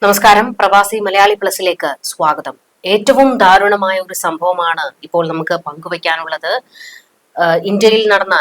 നമസ്കാരം. പ്രവാസി മലയാളി പ്ലസിലേക്ക് സ്വാഗതം. ഏറ്റവും ദാരുണമായ ഒരു സംഭവമാണ് ഇപ്പോൾ നമുക്ക് പങ്കുവയ്ക്കാനുള്ളത്. ഇന്ത്യയിൽ നടന്ന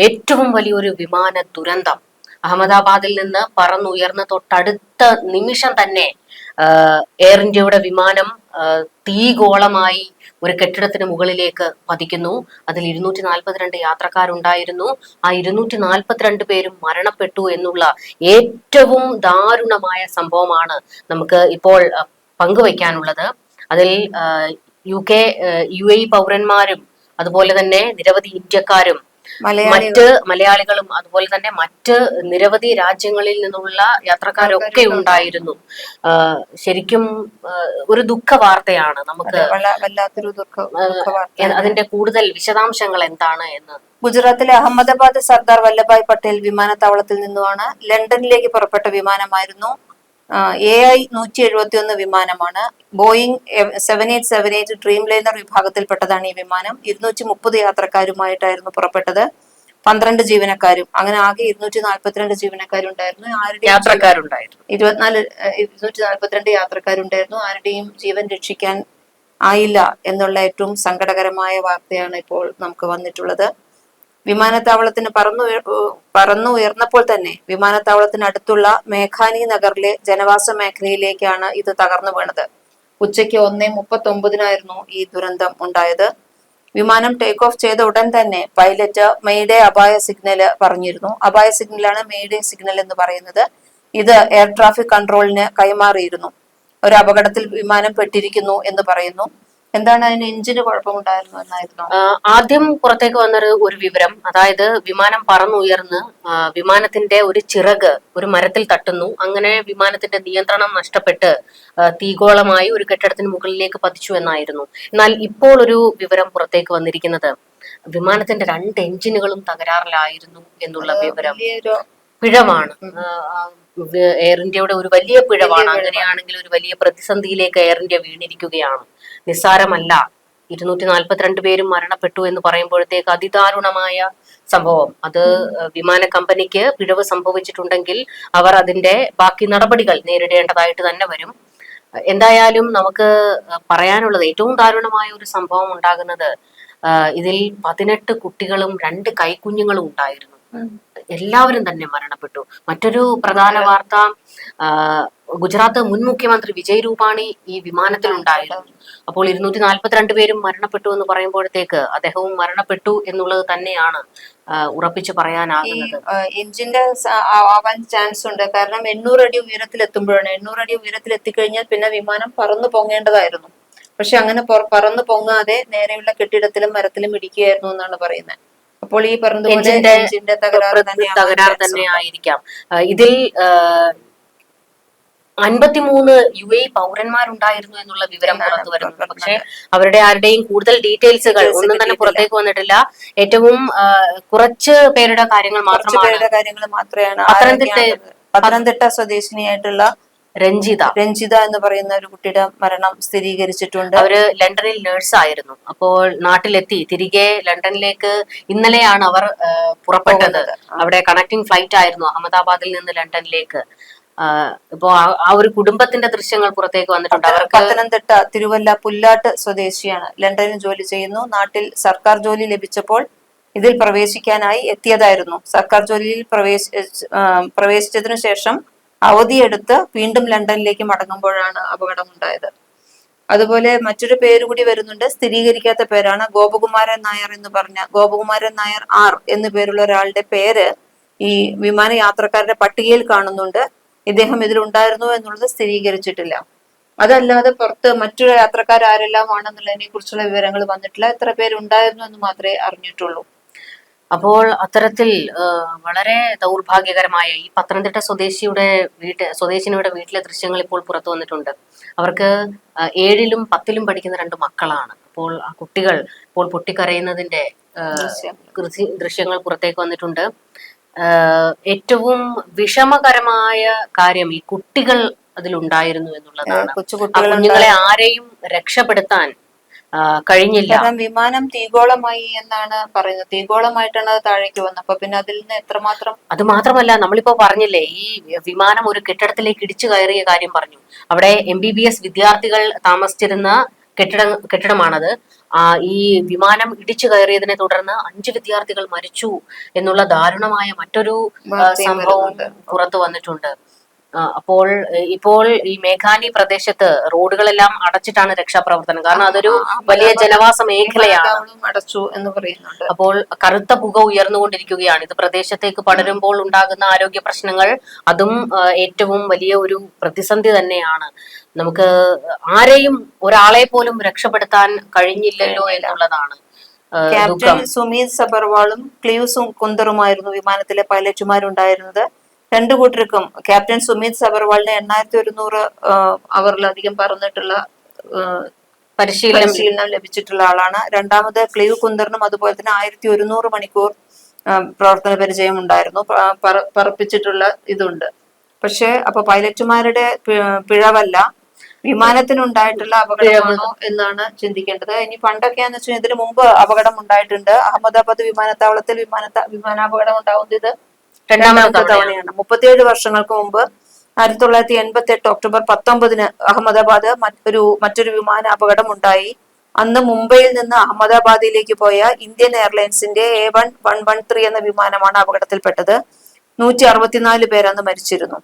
ഏറ്റവും വലിയൊരു വിമാന ദുരന്തം. അഹമ്മദാബാദിൽ നിന്ന് പറന്നുയർന്ന തൊട്ടടുത്ത നിമിഷം തന്നെ എയർ ഇന്ത്യയുടെ വിമാനം തീഗോളമായി ഒരു കെട്ടിടത്തിന് മുകളിലേക്ക് പതിക്കുന്നു. അതിൽ 242 യാത്രക്കാരുണ്ടായിരുന്നു. ആ 242 പേരും മരണപ്പെട്ടു എന്നുള്ള ഏറ്റവും ദാരുണമായ സംഭവമാണ് നമുക്ക് ഇപ്പോൾ പങ്കുവയ്ക്കാനുള്ളത്. അതിൽ UK, UAE പൗരന്മാരും അതുപോലെ തന്നെ നിരവധി ഇന്ത്യക്കാരും മറ്റ് മലയാളികളും അതുപോലെ തന്നെ മറ്റ് നിരവധി രാജ്യങ്ങളിൽ നിന്നുള്ള യാത്രക്കാരൊക്കെ ഉണ്ടായിരുന്നു. ശരിക്കും ഒരു ദുഃഖ വാർത്തയാണ്. നമുക്ക് അതിന്റെ കൂടുതൽ വിശദാംശങ്ങൾ എന്താണ് എന്ന്. ഗുജറാത്തിലെ അഹമ്മദാബാദ് സർദാർ വല്ലഭായ് പട്ടേൽ വിമാനത്താവളത്തിൽ നിന്നുമാണ് ലണ്ടനിലേക്ക് പുറപ്പെട്ട വിമാനമായിരുന്നു. AI 171 വിമാനമാണ്. ബോയിങ് 7878 ഡ്രീം ലൈനർ വിഭാഗത്തിൽപ്പെട്ടതാണ് ഈ വിമാനം. 230 യാത്രക്കാരുമായിട്ടായിരുന്നു പുറപ്പെട്ടത്. 12 ജീവനക്കാരും, അങ്ങനെ ആകെ 242 ജീവനക്കാരുണ്ടായിരുന്നു. 242 യാത്രക്കാരുണ്ടായിരുന്നു. ആരുടെയും ജീവൻ രക്ഷിക്കാൻ ആയില്ല എന്നുള്ള ഏറ്റവും സങ്കടകരമായ വാർത്തയാണ് ഇപ്പോൾ നമുക്ക് വന്നിട്ടുള്ളത്. വിമാനത്താവളത്തിന് പറന്നുയർന്നപ്പോൾ തന്നെ വിമാനത്താവളത്തിന് അടുത്തുള്ള മേഘാനി നഗറിലെ ജനവാസ മേഖലയിലേക്കാണ് ഇത് തകർന്നു വീണത്. ഉച്ചയ്ക്ക് 1:39 ഈ ദുരന്തം ഉണ്ടായത്. വിമാനം ടേക്ക് ഓഫ് ചെയ്ത ഉടൻ തന്നെ പൈലറ്റ് മെയ്ഡേ അപായ സിഗ്നല് പറഞ്ഞിരുന്നു. അപായ സിഗ്നലാണ് മെയ്ഡേ സിഗ്നൽ എന്ന് പറയുന്നത്. ഇത് എയർ ട്രാഫിക് കൺട്രോളിന് കൈമാറിയിരുന്നു. ഒരു അപകടത്തിൽ വിമാനം പെട്ടിരിക്കുന്നു എന്ന് പറയുന്നു. എന്താണ് അതിന് എഞ്ചിന് കുഴപ്പമുണ്ടായിരുന്നു എന്നായിരുന്നു ആദ്യം പുറത്തേക്ക് വന്നൊരു വിവരം. അതായത് വിമാനം പറന്നുയർന്ന് വിമാനത്തിന്റെ ഒരു ചിറക് ഒരു മരത്തിൽ തട്ടുന്നു. അങ്ങനെ വിമാനത്തിന്റെ നിയന്ത്രണം നഷ്ടപ്പെട്ട് തീഗോളമായി ഒരു കെട്ടിടത്തിന് മുകളിലേക്ക് പതിച്ചു എന്നായിരുന്നു. എന്നാൽ ഇപ്പോൾ ഒരു വിവരം പുറത്തേക്ക് വന്നിരിക്കുന്നത് വിമാനത്തിന്റെ 2 എഞ്ചിനുകളും തകരാറിലായിരുന്നു എന്നുള്ള വിവരം. പിഴവാണ്. എയർ ഇന്ത്യയുടെ ഒരു വലിയ പിഴവാണ്. അങ്ങനെയാണെങ്കിൽ ഒരു വലിയ പ്രതിസന്ധിയിലേക്ക് എയർ ഇന്ത്യ വീണിരിക്കുകയാണ്. നിസ്സാരമല്ല. 242 പേരും മരണപ്പെട്ടു എന്ന് പറയുമ്പോഴത്തേക്ക് അതിദാരുണമായ സംഭവം. അത് വിമാന കമ്പനിക്ക് പിഴവ് സംഭവിച്ചിട്ടുണ്ടെങ്കിൽ അവർ അതിന്റെ ബാക്കി നടപടികൾ നേരിടേണ്ടതായിട്ട് തന്നെ വരും. എന്തായാലും നമുക്ക് പറയാനുള്ളത് ഏറ്റവും ദാരുണമായ ഒരു സംഭവം ഉണ്ടാകുന്നത് ഇതിൽ 18 കുട്ടികളും 2 കൈക്കുഞ്ഞുങ്ങളും ഉണ്ടായിരുന്നു. എല്ലാവരും തന്നെ മരണപ്പെട്ടു. മറ്റൊരു പ്രധാന വാർത്ത, ഗുജറാത്ത് മുൻ മുഖ്യമന്ത്രി വിജയ് രൂപാണി ഈ വിമാനത്തിൽ ഉണ്ടായിരുന്നു. അപ്പോൾ 242 പേരും മരണപ്പെട്ടു എന്ന് പറയുമ്പോഴത്തേക്ക് അദ്ദേഹവും മരണപ്പെട്ടു എന്നുള്ളത് തന്നെയാണ് ഉറപ്പിച്ചു പറയാനാകുന്നത്. എഞ്ചിന്റെ ആവാൻ ചാൻസ് ഉണ്ട്. കാരണം 800 അടി ഉയരത്തിൽ എത്തുമ്പോഴാണ്. 800 അടി ഉയരത്തിൽ എത്തിക്കഴിഞ്ഞാൽ പിന്നെ വിമാനം പറന്നു പൊങ്ങേണ്ടതായിരുന്നു. പക്ഷെ അങ്ങനെ പറന്നു പൊങ്ങാതെ നേരെയുള്ള കെട്ടിടത്തിലും മരത്തിലും ഇടിക്കുകയായിരുന്നു എന്നാണ് പറയുന്നത്. അപ്പോൾ ഈ എഞ്ചിന്റെ തകരാർ തന്നെ ആയിരിക്കാം. ഇതിൽ 53 UAE പൗരന്മാരുണ്ടായിരുന്നു എന്നുള്ള വിവരം പുറത്തു വരുന്നു. പക്ഷെ അവരുടെ ആരുടെയും കൂടുതൽ ഡീറ്റെയിൽസുകൾ ഒന്നും തന്നെ പുറത്തേക്ക് വന്നിട്ടില്ല. ഏറ്റവും കുറച്ച് പേരുടെ കാര്യങ്ങൾ മാത്രമാണ്. പത്തനംതിട്ട സ്വദേശിനിയായിട്ടുള്ള രഞ്ജിത എന്ന് പറയുന്ന ഒരു കുട്ടിയുടെ മരണം സ്ഥിരീകരിച്ചിട്ടുണ്ട്. അവര് ലണ്ടനിൽ നേഴ്സ് ആയിരുന്നു. അപ്പോൾ നാട്ടിലെത്തി തിരികെ ലണ്ടനിലേക്ക് ഇന്നലെയാണ് അവർ പുറപ്പെട്ടത്. അവിടെ കണക്ടിംഗ് ഫ്ലൈറ്റ് ആയിരുന്നു അഹമ്മദാബാദിൽ നിന്ന് ലണ്ടനിലേക്ക്. ഇപ്പോ ആ ഒരു കുടുംബത്തിന്റെ ദൃശ്യങ്ങൾ പുറത്തേക്ക് വന്നിട്ടുണ്ട്. അവർക്ക് പത്തനംതിട്ട തിരുവല്ല പുല്ലാട്ട് സ്വദേശിയാണ്. ലണ്ടനിൽ ജോലി ചെയ്യുന്നു. നാട്ടിൽ സർക്കാർ ജോലി ലഭിച്ചപ്പോൾ ഇതിൽ പ്രവേശിക്കാനായി എത്തിയതായിരുന്നു. സർക്കാർ ജോലിയിൽ പ്രവേശിച്ചതിനു ശേഷം അവധിയെടുത്ത് വീണ്ടും ലണ്ടനിലേക്ക് മടങ്ങുമ്പോഴാണ് അപകടമുണ്ടായത്. അതുപോലെ മറ്റൊരു പേര് കൂടി വരുന്നുണ്ട്. സ്ഥിരീകരിക്കാത്ത പേരാണ്. ഗോപകുമാരൻ നായർ എന്ന് പറഞ്ഞ ഗോപകുമാരൻ നായർ R എന്നു പേരുള്ള ഒരാളുടെ പേര് ഈ വിമാന യാത്രക്കാരുടെ പട്ടികയിൽ കാണുന്നുണ്ട്. ഇദ്ദേഹം ഇതിലുണ്ടായിരുന്നു എന്നുള്ളത് സ്ഥിരീകരിച്ചിട്ടില്ല. അതല്ലാതെ പുറത്ത് മറ്റു യാത്രക്കാർ ആരെല്ലാം ആണെന്നുള്ളതിനെ കുറിച്ചുള്ള വിവരങ്ങൾ വന്നിട്ടില്ല. എത്ര പേരുണ്ടായിരുന്നു എന്ന് മാത്രമേ അറിഞ്ഞിട്ടുള്ളൂ. അപ്പോൾ അത്തരത്തിൽ വളരെ ദൗർഭാഗ്യകരമായ ഈ പത്തനംതിട്ട സ്വദേശിനിയുടെ വീട്ടിലെ ദൃശ്യങ്ങൾ ഇപ്പോൾ പുറത്തു വന്നിട്ടുണ്ട്. അവർക്ക് 7ലും 10ലും പഠിക്കുന്ന 2 മക്കളാണ്. അപ്പോൾ ആ കുട്ടികൾ ഇപ്പോൾ പൊട്ടിക്കരയുന്നതിന്റെ ദൃശ്യങ്ങൾ പുറത്തേക്ക് വന്നിട്ടുണ്ട്. ഏറ്റവും വിഷമകരമായ കാര്യം ഈ കുട്ടികൾ അതിലുണ്ടായിരുന്നു എന്നുള്ളതാണ്. ആ കുഞ്ഞുങ്ങളെ ആരെയും രക്ഷപ്പെടുത്താൻ കഴിഞ്ഞില്ല. കാരണം വിമാനം തീഗോളമായി എന്നാണ് പറയുന്നത്. തീഗോളമായിട്ടാണ് അത് താഴേക്ക് വന്നത്. അപ്പൊ പിന്നെ അതിൽ നിന്ന് എത്രമാത്രം. അത് മാത്രമല്ല, നമ്മളിപ്പോ പറഞ്ഞില്ലേ, ഈ വിമാനം ഒരു കെട്ടിടത്തിലേക്ക് ഇടിച്ചു കയറിയ കാര്യം പറഞ്ഞു. അവിടെ MBBS വിദ്യാർത്ഥികൾ താമസിച്ചിരുന്ന കെട്ടിടമാണത്. ഈ വിമാനം ഇടിച്ചു കയറിയതിനെ തുടർന്ന് 5 വിദ്യാർത്ഥികൾ മരിച്ചു എന്നുള്ള ദാരുണമായ മറ്റൊരു സംഭവം പുറത്തു വന്നിട്ടുണ്ട്. ഇപ്പോൾ ഈ മേഘാനി പ്രദേശത്ത് റോഡുകളെല്ലാം അടച്ചിട്ടാണ് രക്ഷാപ്രവർത്തനം. കാരണം അതൊരു വലിയ ജനവാസ മേഖലയാണ്. അടച്ചു എന്ന് പറയുന്നുണ്ട്. അപ്പോൾ കറുത്ത പുക ഉയർന്നുകൊണ്ടിരിക്കുകയാണ്. ഇത് പ്രദേശത്തേക്ക് പടരുമ്പോൾ ഉണ്ടാകുന്ന ആരോഗ്യ പ്രശ്നങ്ങൾ അതും ഏറ്റവും വലിയ ഒരു പ്രതിസന്ധി തന്നെയാണ്. നമുക്ക് ആരെയും ഒരാളെ പോലും രക്ഷപ്പെടുത്താൻ കഴിഞ്ഞില്ലല്ലോ എന്നുള്ളതാണ്. ക്യാപ്റ്റൻ സുമീത് സബർവാളും ക്ലീവ് കുന്ദറുമായിരുന്നു വിമാനത്തിലെ പൈലറ്റുമാരുണ്ടായിരുന്നത്. രണ്ടു കൂട്ടർക്കും ക്യാപ്റ്റൻ സുമീത് സബർവാളിന് 8100 അവറിലധികം പറന്നിട്ടുള്ള പരിശീലനം ലഭിച്ചിട്ടുള്ള ആളാണ്. രണ്ടാമത് ക്ലീവ് കുന്ദറിനും അതുപോലെ തന്നെ 1100 മണിക്കൂർ പ്രവർത്തന പരിചയം ഉണ്ടായിരുന്നു, പറപ്പിച്ചിട്ടുള്ള ഇതുണ്ട്. പക്ഷെ അപ്പൊ പൈലറ്റുമാരുടെ പിഴവല്ല, വിമാനത്തിനുണ്ടായിട്ടുള്ള അപകടമാണോ എന്നാണ് ചിന്തിക്കേണ്ടത്. ഇനി പണ്ടൊക്കെയാന്ന് വെച്ചാൽ ഇതിനു മുമ്പ് അപകടം ഉണ്ടായിട്ടുണ്ട്. അഹമ്മദാബാദ് വിമാനത്താവളത്തിൽ വിമാനാപകടം ഉണ്ടാവുന്നത് ഇത് രണ്ടാമത്തെ തവണയാണ്. 37 വർഷങ്ങൾക്ക് മുമ്പ് 1988 ഒക്ടോബർ 19 അഹമ്മദാബാദ് മറ്റൊരു വിമാന അപകടം ഉണ്ടായി. അന്ന് മുംബൈയിൽ നിന്ന് അഹമ്മദാബാദിലേക്ക് പോയ ഇന്ത്യൻ എയർലൈൻസിന്റെ A1113 എന്ന വിമാനമാണ് അപകടത്തിൽപ്പെട്ടത്. 164 പേർ അന്ന് മരിച്ചിരുന്നു.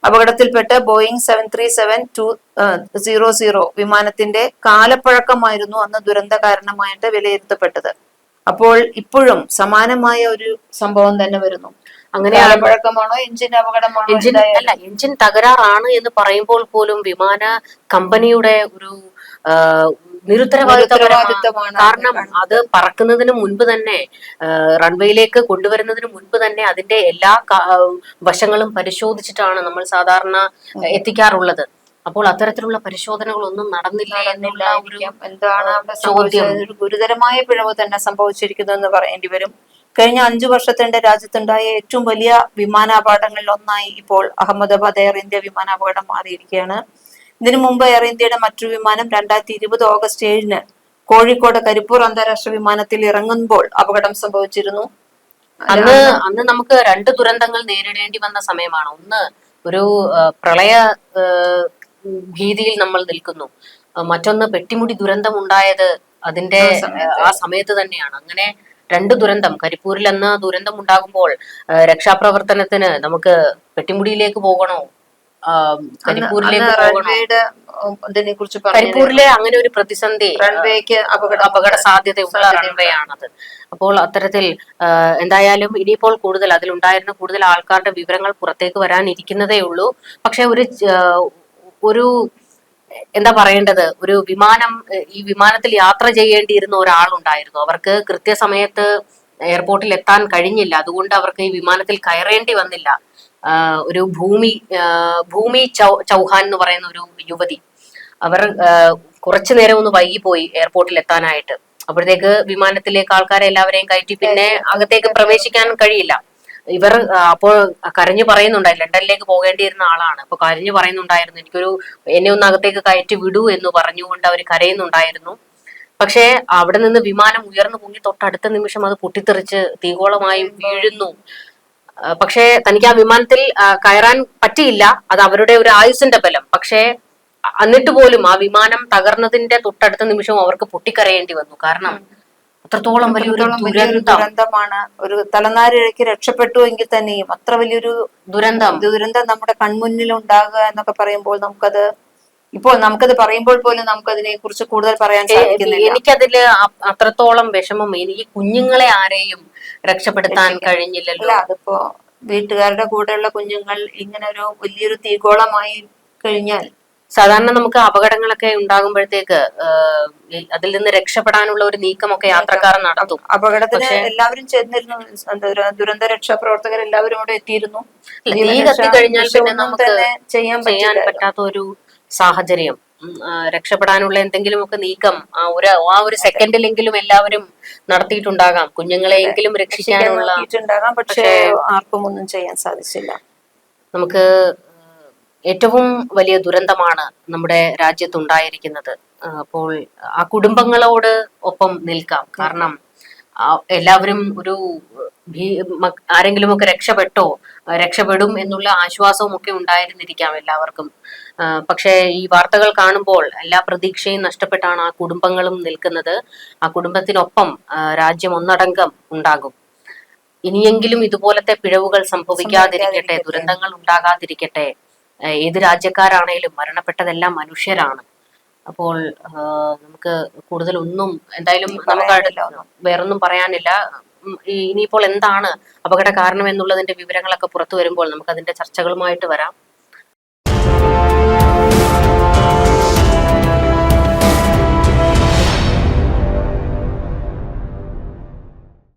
അപകടത്തിൽപ്പെട്ട് ബോയിങ് 737-200 വിമാനത്തിന്റെ കാലപ്പഴക്കമായിരുന്നു അന്ന് ദുരന്ത കാരണമായിട്ട് വിലയിരുത്തപ്പെട്ടത്. അപ്പോൾ ഇപ്പോഴും സമാനമായ ഒരു സംഭവം തന്നെ വരുന്നു. അങ്ങനെ കാലപ്പഴക്കമാണോ എഞ്ചിൻ അപകടമാണോ? എഞ്ചിൻ തകരാറാണ് എന്ന് പറയുമ്പോൾ പോലും വിമാന കമ്പനിയുടെ ഒരു നിരുത്തരവാദിത്തമാണ്. കാരണം അത് പറക്കുന്നതിന് മുൻപ് തന്നെ, റൺവേയിലേക്ക് കൊണ്ടുവരുന്നതിന് മുൻപ് തന്നെ അതിന്റെ എല്ലാ വശങ്ങളും പരിശോധിച്ചിട്ടാണ് നമ്മൾ സാധാരണ എത്തിക്കാറുള്ളത്. അപ്പോൾ അത്തരത്തിലുള്ള പരിശോധനകളൊന്നും നടന്നില്ല എന്നുള്ള എന്താണ് ചോദ്യം. ഒരു ഗുരുതരമായ പിഴവ് തന്നെ സംഭവിച്ചിരിക്കുന്നു എന്ന് പറയേണ്ടി വരും. കഴിഞ്ഞ 5 വർഷത്തിനിടെ രാജ്യത്തുണ്ടായ ഏറ്റവും വലിയ വിമാനാപകടങ്ങളിൽ ഒന്നായി ഇപ്പോൾ അഹമ്മദാബാദ് എയർ ഇന്ത്യ വിമാനാപകടം മാറിയിരിക്കുകയാണ്. ഇതിനു മുമ്പ് എയർ ഇന്ത്യയുടെ മറ്റൊരു വിമാനം 2020 ഓഗസ്റ്റ് 7 കോഴിക്കോട് കരിപ്പൂർ അന്താരാഷ്ട്ര വിമാനത്തിൽ ഇറങ്ങുമ്പോൾ അപകടം സംഭവിച്ചിരുന്നു. അന്ന് നമുക്ക് 2 ദുരന്തങ്ങൾ നേരിടേണ്ടി വന്ന സമയമാണ്. ഒന്ന്, ഒരു പ്രളയ ഭീതിയിൽ നമ്മൾ നിൽക്കുന്നു. മറ്റൊന്ന്, പെട്ടിമുടി ദുരന്തം ഉണ്ടായത് അതിന്റെ ആ സമയത്ത് തന്നെയാണ്. അങ്ങനെ 2 ദുരന്തം. കരിപ്പൂരിൽ അന്ന് ദുരന്തം ഉണ്ടാകുമ്പോൾ രക്ഷാപ്രവർത്തനത്തിന് നമുക്ക് പെട്ടിമുടിയിലേക്ക് പോകണോ, കരിപ്പൂരിലേക്ക് പോകണോ? കരിപ്പൂരിലെ അങ്ങനെ ഒരു പ്രതിസന്ധി, അപകട സാധ്യതയുള്ള റൺവേ ആണത്. അപ്പോൾ അത്തരത്തിൽ എന്തായാലും ഇനിയിപ്പോൾ അതിലുണ്ടായിരുന്ന കൂടുതൽ ആൾക്കാരുടെ വിവരങ്ങൾ പുറത്തേക്ക് വരാനിരിക്കുന്നതേ ഉള്ളൂ. പക്ഷെ ഒരു എന്താ പറയേണ്ടത്, ഒരു ഈ വിമാനത്തിൽ യാത്ര ചെയ്യേണ്ടിയിരുന്ന ഒരാളുണ്ടായിരുന്നു. അവർക്ക് കൃത്യസമയത്ത് എയർപോർട്ടിൽ എത്താൻ കഴിഞ്ഞില്ല. അതുകൊണ്ട് അവർക്ക് ഈ വിമാനത്തിൽ കയറേണ്ടി വന്നില്ല. ഒരു ഭൂമി ചൗഹാൻ എന്ന് പറയുന്ന ഒരു യുവതി, അവർ കുറച്ചു നേരം ഒന്ന് വൈകിപ്പോയി എയർപോർട്ടിൽ എത്താനായിട്ട്. അപ്പോഴത്തേക്ക് വിമാനത്തിലേക്ക് ആൾക്കാരെ എല്ലാവരെയും കയറ്റി പിന്നെ അകത്തേക്ക് പ്രവേശിക്കാൻ കഴിയില്ല. ഇവർ അപ്പോൾ കരഞ്ഞു പറയുന്നുണ്ടായിരുന്നു, ലണ്ടനിലേക്ക് പോകേണ്ടിയിരുന്ന ആളാണ്. അപ്പൊ കരഞ്ഞു പറയുന്നുണ്ടായിരുന്നു, എന്നെ ഒന്ന് അകത്തേക്ക് കയറ്റി വിടൂ എന്ന് പറഞ്ഞുകൊണ്ട് അവർ കരയുന്നുണ്ടായിരുന്നു. പക്ഷെ അവിടെ നിന്ന് വിമാനം ഉയർന്നു പൊങ്ങി തൊട്ടടുത്ത നിമിഷം അത് പൊട്ടിത്തെറിച്ച് തീഗോളമായി വീഴുന്നു. പക്ഷെ തനിക്ക് ആ വിമാനത്തിൽ കയറാൻ പറ്റിയില്ല. അത് അവരുടെ ഒരു ആയുസിന്റെ ബലം. പക്ഷെ എന്നിട്ട് പോലും ആ വിമാനം തകർന്നതിന്റെ തൊട്ടടുത്ത നിമിഷം അവർക്ക് പൊട്ടിക്കരയേണ്ടി വന്നു. കാരണം അത്രത്തോളം വലിയൊരു ദുരന്തമാണ്. ഒരു തലനാരിഴയ്ക്ക് രക്ഷപ്പെട്ടു എങ്കിൽ തന്നെയും അത്ര വലിയൊരു ദുരന്തം നമ്മുടെ കൺമുന്നിൽ ഉണ്ടാകുക എന്നൊക്കെ പറയുമ്പോൾ നമുക്കത് പറയുമ്പോൾ പോലും നമുക്കതിനെ കുറിച്ച് കൂടുതൽ പറയാൻ സാധിക്കുന്നില്ല. എനിക്കതില് അത്രത്തോളം വിഷമം. എനിക്ക് കുഞ്ഞുങ്ങളെ ആരെയും രക്ഷപ്പെടുത്താൻ കഴിഞ്ഞില്ലല്ലോ. അതിപ്പോ വീട്ടുകാരുടെ കൂടെയുള്ള കുഞ്ഞുങ്ങൾ ഇങ്ങനെ ഒരു വലിയൊരു തീഗോളമായി കഴിഞ്ഞാൽ, സാധാരണ നമുക്ക് അപകടങ്ങളൊക്കെ ഉണ്ടാകുമ്പോഴത്തേക്ക് അതിൽ നിന്ന് രക്ഷപ്പെടാനുള്ള ഒരു നീക്കമൊക്കെ യാത്രക്കാർ നടത്തും. അപകടത്തിന് എല്ലാവരും ചെന്നിരുന്നു. ദുരന്ത രക്ഷാ പ്രവർത്തകർ എല്ലാവരും അവിടെ എത്തിയിരുന്നു. തീ കത്തി കഴിഞ്ഞാൽ പിന്നെ നമുക്ക് ചെയ്യാൻ പറ്റാത്ത ഒരു സാഹചര്യം. രക്ഷപ്പെടാനുള്ള എന്തെങ്കിലുമൊക്കെ നീക്കം ആ ഒരു സെക്കൻഡിലെങ്കിലും എല്ലാവരും നടത്തിയിട്ടുണ്ടാകാം. കുഞ്ഞുങ്ങളെയെങ്കിലും രക്ഷിക്കാനുള്ള. പക്ഷേ ആർക്കും ഒന്നും ചെയ്യാൻ സാധിച്ചില്ല. നമുക്ക് ഏറ്റവും വലിയ ദുരന്തമാണ് നമ്മുടെ രാജ്യത്തുണ്ടായിരിക്കുന്നത്. അപ്പോൾ ആ കുടുംബങ്ങളോട് ഒപ്പം നിൽക്കാം. കാരണം എല്ലാവരും ഒരു ആരെങ്കിലും ഒക്കെ രക്ഷപ്പെടും എന്നുള്ള ആശ്വാസവും ഒക്കെ ഉണ്ടായിരുന്നിരിക്കാം എല്ലാവർക്കും. പക്ഷേ ഈ വാർത്തകൾ കാണുമ്പോൾ എല്ലാ പ്രതീക്ഷയും നഷ്ടപ്പെട്ടാണ് ആ കുടുംബങ്ങളും നിൽക്കുന്നത്. ആ കുടുംബത്തിനൊപ്പം രാജ്യം ഒന്നടങ്കം ഉണ്ടാകും. ഇനിയെങ്കിലും ഇതുപോലത്തെ പിഴവുകൾ സംഭവിക്കാതിരിക്കട്ടെ, ദുരന്തങ്ങൾ ഉണ്ടാകാതിരിക്കട്ടെ. ഏത് രാജ്യക്കാരാണേലും മരണപ്പെട്ടതെല്ലാം മനുഷ്യരാണ്. അപ്പോൾ നമുക്ക് കൂടുതലൊന്നും എന്തായാലും നമുക്ക് വേറൊന്നും പറയാനില്ല. ഇനിയിപ്പോൾ എന്താണ് അപകട കാരണം എന്നുള്ളതിന്റെ വിവരങ്ങളൊക്കെ പുറത്തു വരുമ്പോൾ നമുക്ക് അതിന്റെ ചർച്ചകളുമായിട്ട് വരാം.